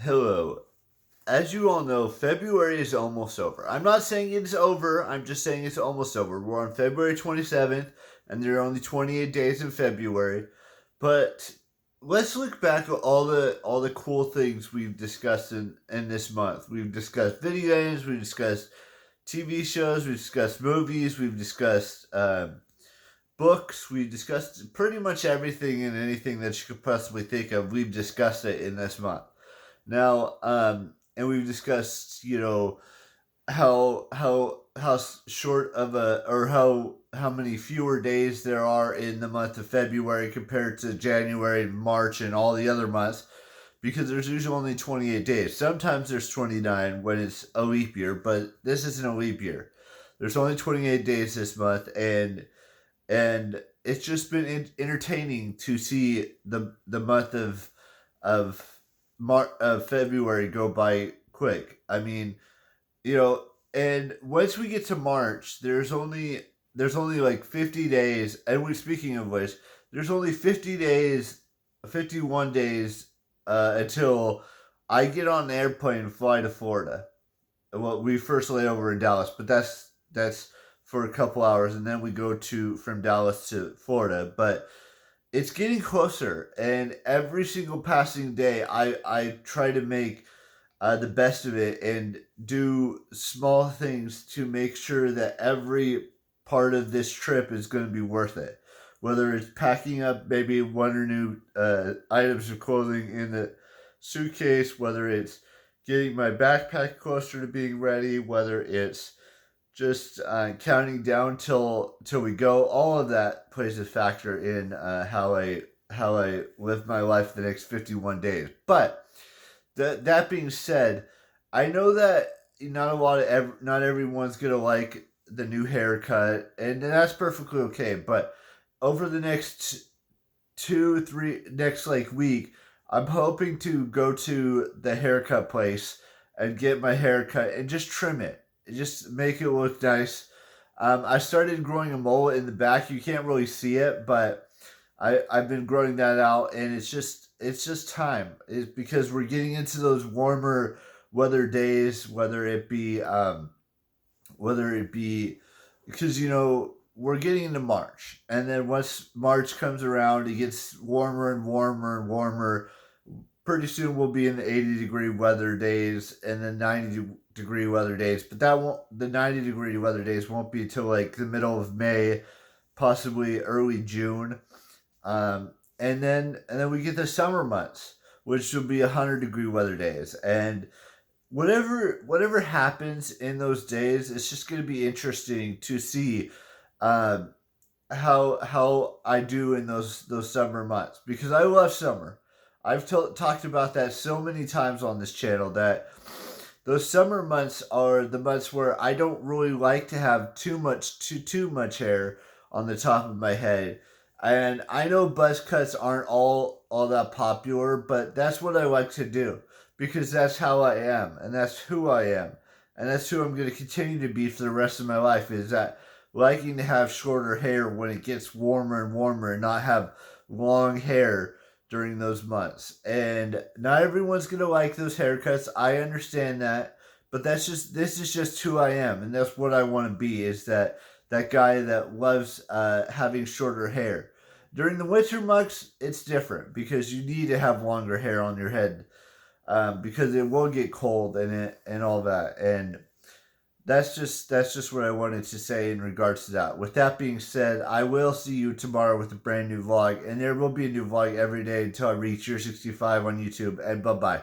Hello. As you all know, February is almost over. I'm not saying it's over, I'm just saying it's almost over. We're on February 27th, and there are only 28 days in February. But let's look back at all the cool things we've discussed in this month. We've discussed video games, we've discussed TV shows, we've discussed movies, we've discussed books, we've discussed pretty much everything and anything that you could possibly think of. We've discussed it in this month. Now, and we've discussed, how short of a or how many fewer days there are in the month of February compared to January, March, and all the other months, because there's usually only 28 days. Sometimes there's 29 when it's a leap year, but this isn't a leap year. There's only 28 days this month, and it's just been entertaining to see the month of February go by quick. I mean, and once we get to March, there's only like 50 days. And we speaking of which, there's only 50 days, 51 days until I get on an airplane and fly to Florida. Well, we first lay over in Dallas, but that's for a couple hours, and then we go to from Dallas to Florida. But it's getting closer, and every single passing day, I try to make the best of it and do small things to make sure that every part of this trip is going to be worth it. Whether it's packing up maybe one or new items of clothing in the suitcase, whether it's getting my backpack closer to being ready, whether it's just counting down till we go. All of that plays a factor in how I live my life the next 51 days. But that being said, I know that not everyone's gonna like the new haircut, and that's perfectly okay. But over the next next like week, I'm hoping to go to the haircut place and get my haircut and just trim it, just make it look nice. I started growing a mullet in the back. You can't really see it, but I've been growing that out, and it's just time. It's because we're getting into those warmer weather days, whether it be because we're getting into March, and then once March comes around, it gets warmer and warmer and warmer. Pretty soon we'll be in the 80-degree weather days and the 90-degree weather days, but the 90-degree weather days won't be until like the middle of May, possibly early June. And then we get the summer months, which will be 100-degree weather days. And whatever happens in those days, it's just going to be interesting to see um, how I do in those summer months, because I love summer. I've talked about that so many times on this channel that those summer months are the months where I don't really like to have too much hair on the top of my head. And I know buzz cuts aren't all that popular, but that's what I like to do because that's how I am, and that's who I am, and that's who I'm going to continue to be for the rest of my life. Is that liking to have shorter hair when it gets warmer and warmer, and not have long hair during those months. And not everyone's going to like those haircuts. I understand that, but this is just who I am, and that's what I want to be. Is that guy that loves having shorter hair. During the winter months, it's different because you need to have longer hair on your head, because it will get cold and all that. And that's just what I wanted to say in regards to that. With that being said, I will see you tomorrow with a brand new vlog, and there will be a new vlog every day until I reach year 65 on YouTube. And bye bye.